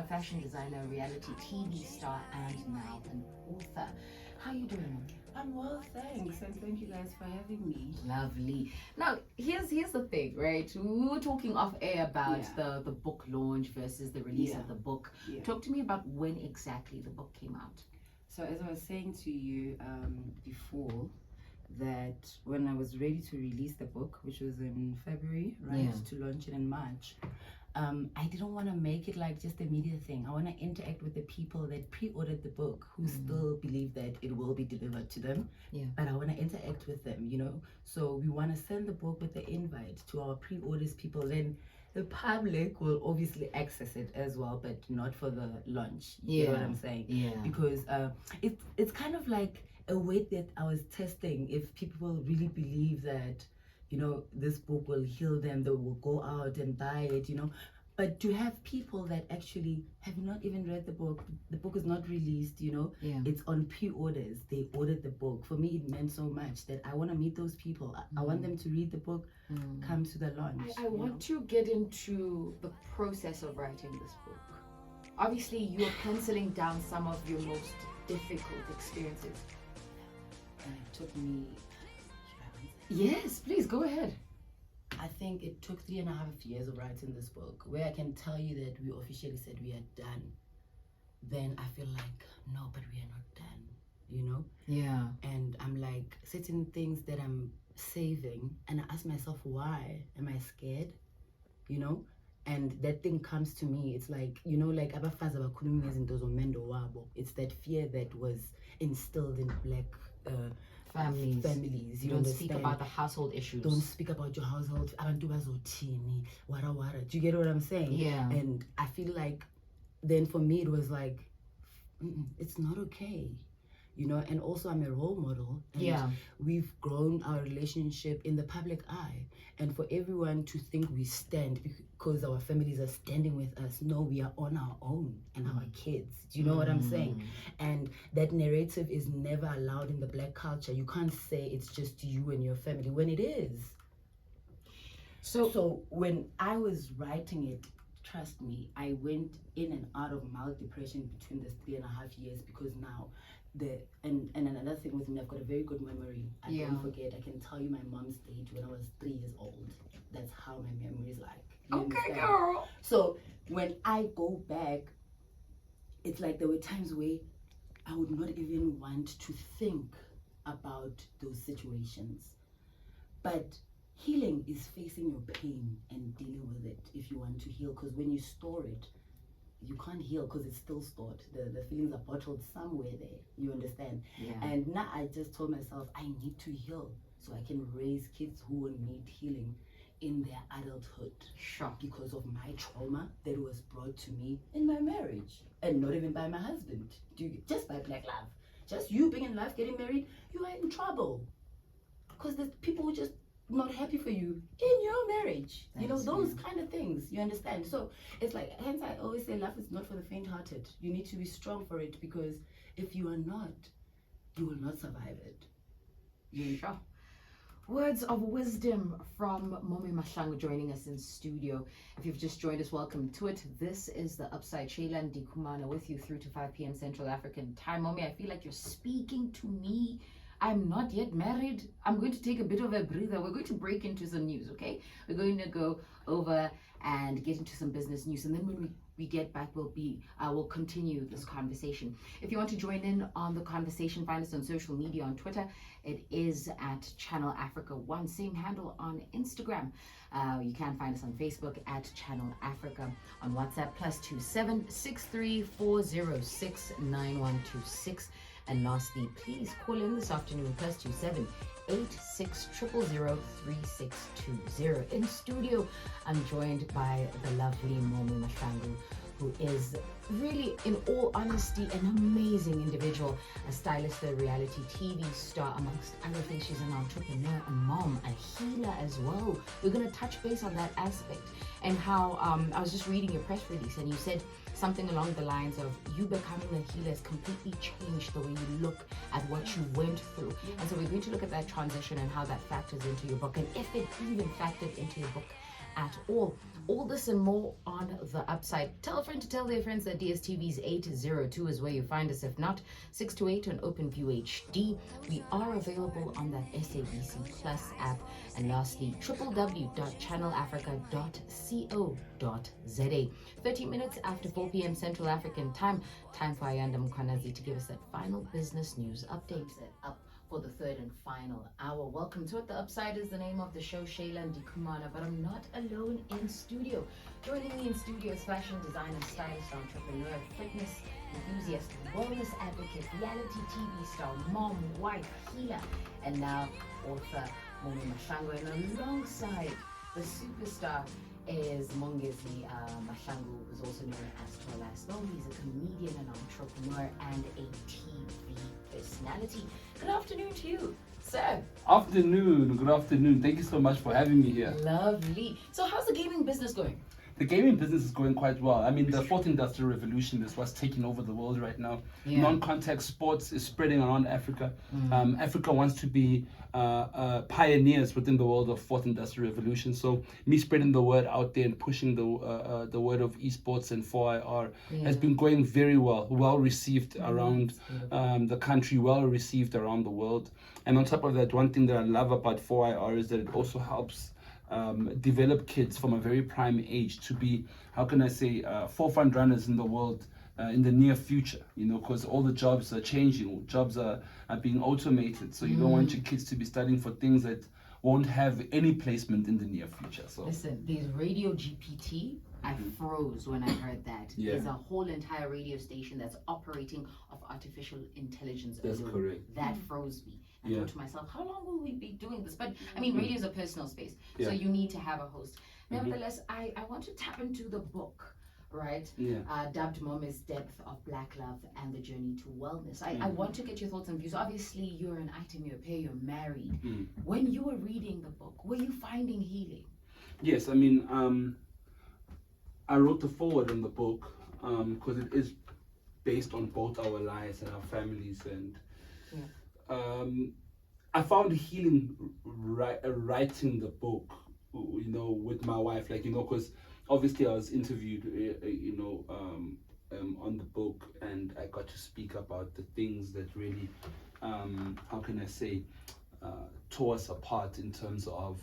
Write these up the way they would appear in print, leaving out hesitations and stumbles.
a fashion designer, reality TV star, and now an author. How are you doing, Mom? I'm well, thanks, and thank you guys for having me. Lovely. Now, here's the thing, right? We were talking off air about the book launch versus the release of the book. Talk to me about when exactly the book came out. So as I was saying to you before, that when I was ready to release the book, which was in February, right, to launch it in March, I didn't want to make it like just a media thing. I want to interact with the people that pre-ordered the book who still believe that it will be delivered to them. But I want to interact with them, you know. So we want to send the book with the invite to our pre-orders people. Then the public will obviously access it as well, but not for the launch. You know what I'm saying? Because it's kind of like a way that I was testing if people really believe that, you know, this book will heal them, they will go out and buy it, you know. But to have people that actually have not even read the book is not released, you know, it's on pre-orders, they ordered the book. For me, it meant so much that I want to meet those people. I want them to read the book, come to the launch. I want to get into the process of writing this book. Obviously, you are penciling down some of your most difficult experiences. And it took me... Yes, please, go ahead. I think it took 3.5 years of writing this book, where I can tell you that we officially said we are done. Then I feel like, no, but we are not done, you know? Yeah. And I'm like, certain things that I'm saving, and I ask myself, why? Am I scared? You know? And that thing comes to me. It's like, you know, like it's that fear that was instilled in black families. You don't speak about the household issues. Don't speak about your household. Do you get what I'm saying? Yeah. And I feel like then for me it was like, it's not okay. You know, and also I'm a role model, and we've grown our relationship in the public eye, and for everyone to think we stand because our families are standing with us, no, we are on our own and our kids. Do you know what I'm saying? And that narrative is never allowed in the black culture. You can't say it's just you and your family when it is. So when I was writing it, trust me, I went in and out of mild depression between this 3.5 years, because now and another thing with me, I've got a very good memory. I don't forget. I can tell you my mom's date when I was 3 years old. That's how my memory is like. Okay, girl. So when I go back, it's like there were times where I would not even want to think about those situations. But healing is facing your pain and dealing with it if you want to heal. Because when you store it, you can't heal because it's still stored. The feelings are bottled somewhere there. You understand? And now I just told myself I need to heal so I can raise kids who will need healing in their adulthood. Sure. Because of my trauma that was brought to me in my marriage, and not even by my husband. Just by black love. Just you being in life, getting married, you are in trouble. Because there's people who just not happy for you in your marriage. You know, those kind of things. You understand? So it's like, hence I always say life is not for the faint-hearted. You need to be strong for it, because if you are not, you will not survive it. Sure. Words of wisdom from Mome Mahlangu joining us in studio. If you've just joined us, welcome to it. This is The Upside. Shéila Ndikumana with you through to 5 p.m. Central African time. Mome, I feel like you're speaking to me. I'm not yet married. I'm going to take a bit of a breather. We're going to break into some news, okay? We're going to go over and get into some business news, and then when we get back, we'll continue this conversation. If you want to join in on the conversation, find us on social media. On Twitter, it is at Channel Africa 1. Same handle on Instagram. You can find us on Facebook at Channel Africa. On WhatsApp, +27 63 406 And lastly, please call in this afternoon, +27 86 000 3620. In studio, I'm joined by the lovely Mome Mahlangu, who is really, in all honesty, an amazing individual, a stylist, a reality TV star, amongst other things. She's an entrepreneur, a mom, a healer as well. We're going to touch base on that aspect, and how I was just reading your press release, and you said something along the lines of you becoming a healer has completely changed the way you look at what you went through. And so we're going to look at that transition and how that factors into your book, and if it even factored into your book at all. All this and more on the upside. Tell a friend to tell their friends that DSTV's 802 is where you find us. If not, 628 on OpenView HD. We are available on that SABC Plus app. And lastly, www.channelafrica.co.za. 30 minutes after 4 p.m. Central African time. Time for Ayanda Mkhwanazi to give us that final business news update. Up for the third and final hour. Welcome to it. The Upside is the name of the show, Shéila Ndikumana, but I'm not alone in studio. Joining me in studio is fashion designer, stylist, entrepreneur, fitness enthusiast, wellness advocate, reality TV star, mom, wife, healer, and now author Mome Mahlangu. And alongside the superstar is Mongezi Mahlangu, who's also known as Tol Ass Mo. He's a comedian, an entrepreneur, and a TV personality. Good afternoon to you, sir. Afternoon, good afternoon. Thank you so much for having me here. Lovely. So how's the gaming business going? The gaming business is going quite well. I mean, the fourth industrial revolution is what's taking over the world right now. Yeah. Non-contact sports is spreading around Africa. Africa wants to be pioneers within the world of fourth industrial revolution. So me spreading the word out there and pushing the word of esports and 4IR has been going very well. Well received around the country, well received around the world. And on top of that, one thing that I love about 4IR is that it also helps develop kids from a very prime age to be, how can I say, forefront runners in the world in the near future, you know, because all the jobs are changing, jobs are being automated, so you don't want your kids to be studying for things that won't have any placement in the near future. So listen, there's Radio GPT. I froze when I heard that. Yeah. There's a whole entire radio station that's operating off artificial intelligence. That's alone. correct. That froze me. I thought to myself, how long will we be doing this? But I mean, radio is a personal space, so you need to have a host. Nevertheless, I want to tap into the book, right? Dubbed Mome's Depth of Black Love and the Journey to Wellness. I want to get your thoughts and views. Obviously, you're an item, you're a pair, you're married. When you were reading the book, were you finding healing? Yes, I mean, I wrote the foreword on the book because it is based on both our lives and our families, and I found healing writing the book, you know, with my wife, like, you know, because obviously I was interviewed, you know, on the book, and I got to speak about the things that really, how can I say, tore us apart in terms of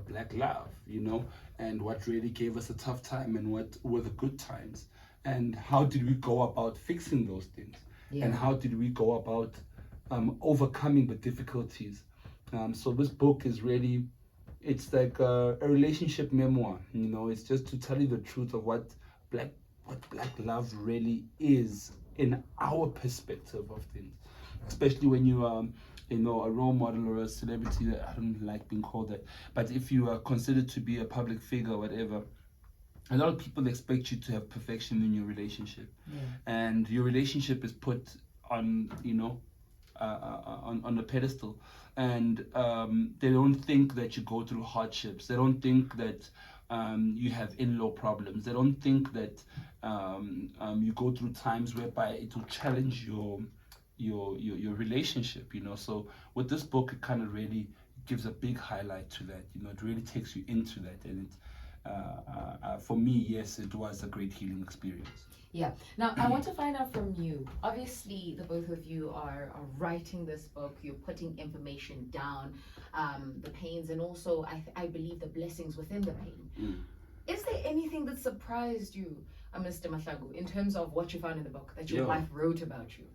black love, you know, and what really gave us a tough time and what were the good times, and how did we go about fixing those things, and how did we go about overcoming the difficulties. So this book is really, it's like a relationship memoir, you know. It's just to tell you the truth of what black love really is in our perspective of things, especially when you you know, a role model or a celebrity. That I don't like being called that, but if you are considered to be a public figure or whatever, a lot of people expect you to have perfection in your relationship, and your relationship is put on, you know, on a pedestal, and they don't think that you go through hardships. They don't think that you have in-law problems. They don't think that you go through times whereby it will challenge your relationship, you know. So with this book, it kind of really gives a big highlight to that, you know. It really takes you into that, and it for me, yes, it was a great healing experience. Yeah. Now, I want to find out from you. Obviously, the both of you are writing this book. You're putting information down, the pains, and also, I believe, the blessings within the pain. Is there anything that surprised you, Mr. Mahlangu, in terms of what you found in the book that your wife wrote about you?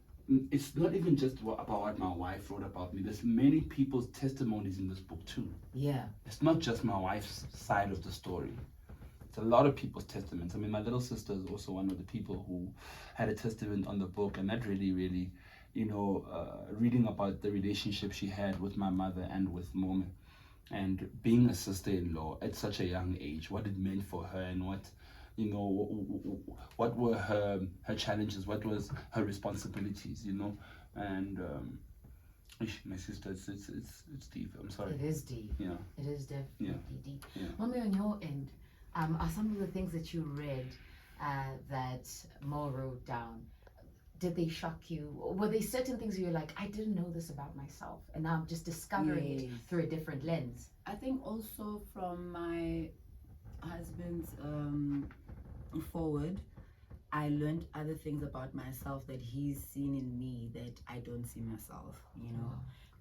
It's not even just about what my wife wrote about me. There's many people's testimonies in this book too. Yeah. It's not just my wife's side of the story. It's a lot of people's testaments. I mean, my little sister is also one of the people who had a testament on the book, and that really, really, you know, reading about the relationship she had with my mother and with Mome, and being a sister-in-law at such a young age, what it meant for her, and what, you know, what were her challenges, what was her responsibilities, you know. And my sister, it's deep. I'm sorry. It is deep. Yeah. It is definitely deep. Mome, on your end, are some of the things that you read that Mo wrote down, did they shock you? Were there certain things where you're like, I didn't know this about myself, and now I'm just discovering it through a different lens? I think also from my husband's forward, I learned other things about myself that he's seen in me that I don't see myself, you know.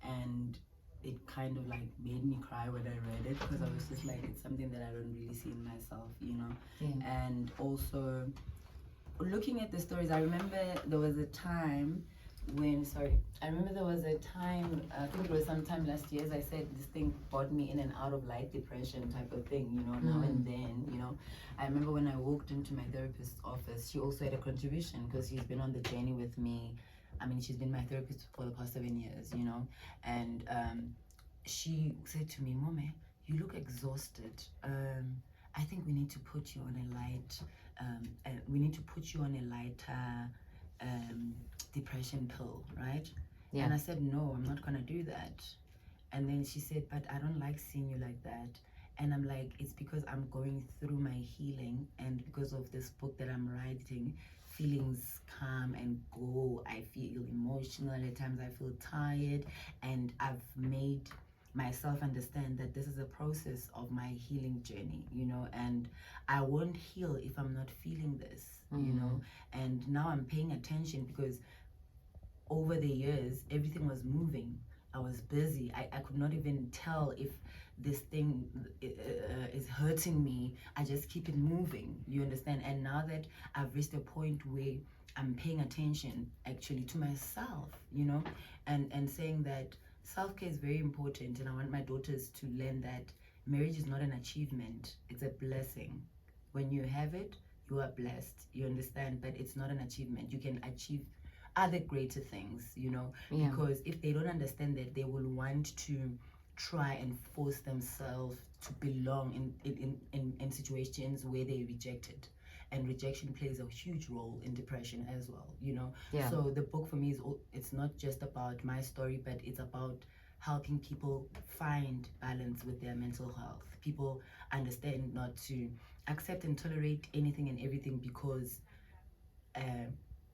And it kind of like made me cry when I read it, because I was just like, it's something that I don't really see in myself, you know. And also looking at the stories, I remember there was a time when, I think it was sometime last year, as I said, this thing brought me in and out of light depression type of thing, you know, now and then, you know. I remember when I walked into my therapist's office, she also had a contribution because she's been on the journey with me. I mean, she's been my therapist for the past 7 years, you know. And she said to me, Mome, you look exhausted. I think we need to put you on a lighter depression pill, right? And I said, no, I'm not gonna do that. And then she said, but I don't like seeing you like that. And I'm like, it's because I'm going through my healing, and because of this book that I'm writing, feelings come and go. I feel emotional, at times I feel tired, and I've made myself understand that this is a process of my healing journey, you know, and I won't heal if I'm not feeling this, you know. And now I'm paying attention, because over the years everything was moving. I was busy. I could not even tell if this thing is hurting me. I just keep it moving, you understand. And now that I've reached a point where I'm paying attention actually to myself, you know, and saying that self-care is very important, and I want my daughters to learn that marriage is not an achievement, it's a blessing. When you have it, you are blessed, you understand, but it's not an achievement. You can achieve other greater things, you know, because if they don't understand that, they will want to try and force themselves to belong in situations where they're rejected. And rejection plays a huge role in depression as well, you know. So the book for me it's not just about my story, but it's about helping people find balance with their mental health. People understand not to accept and tolerate anything and everything because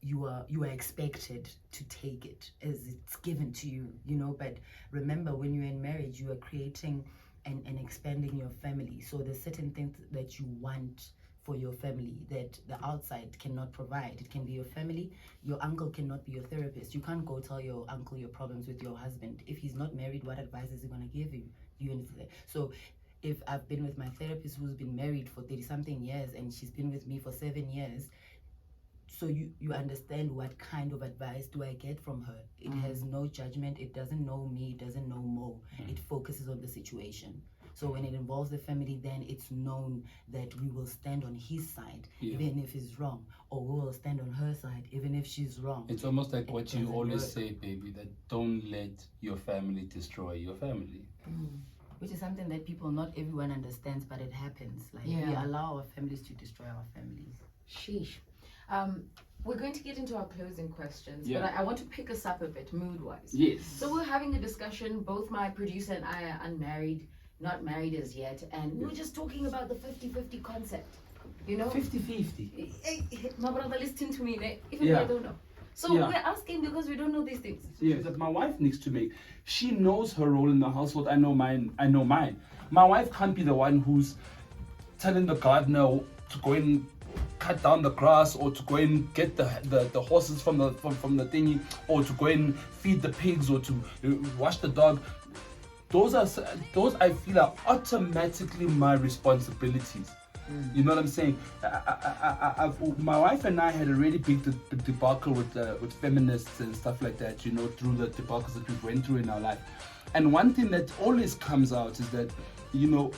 you are expected to take it as it's given to you, you know. But remember, when you're in marriage, you are creating and expanding your family. So there's certain things that you want for your family that the outside cannot provide. It can be your family. Your uncle cannot be your therapist. You can't go tell your uncle your problems with your husband. If he's not married, what advice is he going to give you? You understand? So if I've been with my therapist who's been married for 30-something years, and she's been with me for 7 years, so you understand what kind of advice do I get from her. It has no judgment. It doesn't know me. It doesn't know Mo. It focuses on the situation. So when it involves the family, then it's known that we will stand on his side, even if he's wrong, or we will stand on her side, even if she's wrong. It's almost like what you always say, baby, that don't let your family destroy your family. Which is something that not everyone understands, but it happens. Like we allow our families to destroy our families. Sheesh. We're going to get into our closing questions, but I want to pick us up a bit mood-wise. Yes. So we're having a discussion. Both my producer and I are unmarried, not married as yet, and we were just talking about the 50-50 concept. You know? 50-50. My brother, listen to me. Even I don't know. So we're asking because we don't know these things. Yes, that my wife needs to make. She knows her role in the household. I know mine. My wife can't be the one who's telling the gardener to go and cut down the grass, or to go and get the horses from the thingy, or to go and feed the pigs, or to wash the dog. Those I feel are automatically my responsibilities. You know what I'm saying? My wife and I had a really big debacle with feminists and stuff like that, you know, through the debacles that we went through in our life. And one thing that always comes out is that, you know,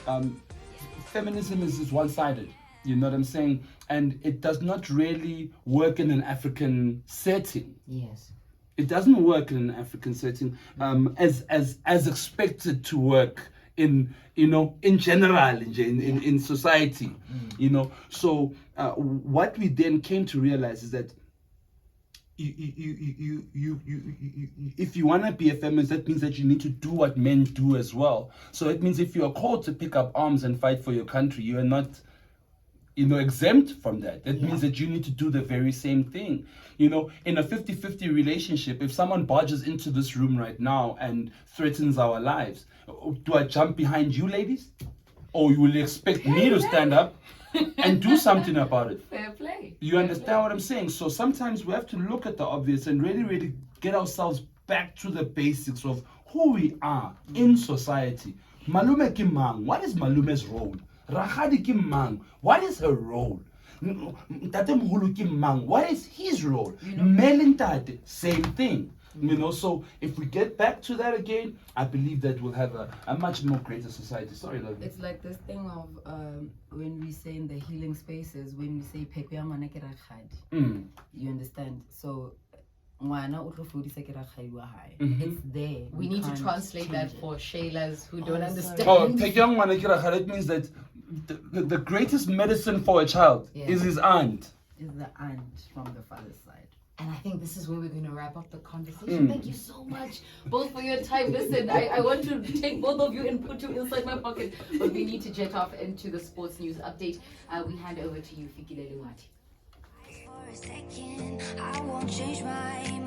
feminism is one-sided. You know what I'm saying? And it does not really work in an African setting. Yes. It doesn't work in an African setting as expected to work in, you know, in general, in society, you know. So what we then came to realize is that if you want to be a feminist, that means that you need to do what men do as well. So it means if you are called to pick up arms and fight for your country, you are not exempt from that. That means that you need to do the very same thing. In a 50-50 relationship, if someone barges into this room right now and threatens our lives, do I jump behind you, ladies? Or you will expect me to stand up and do something about it? Fair play. You understand what I'm saying? So sometimes we have to look at the obvious and really, really get ourselves back to the basics of who we are in society. Malume ki mang, what is Malume's role? Rakgadi ki mang, what is her role? Tate Moholo ki mang, what is his role? Mele ntate, same thing. So if we get back to that again, I believe that we'll have a much more greater society. Sorry, love. It's like this thing of when we say in the healing spaces, when we say pepe ya ngwana ke rakgadi. You understand? So ngwana o tlo fodisa ke rakgadi wa hae. It's there. We need to translate that for Sheilas who don't understand. Pepe ya ngwana ke rakgadi, it means that the greatest medicine for a child is his aunt. Is the aunt from the father's side. And I think this is where we're going to wrap up the conversation. Thank you so much, both for your time. Listen, I want to take both of you and put you inside my pocket, but we need to jet off into the sports news update. We hand over to you, Fikile Lumati. For a second, I won't change my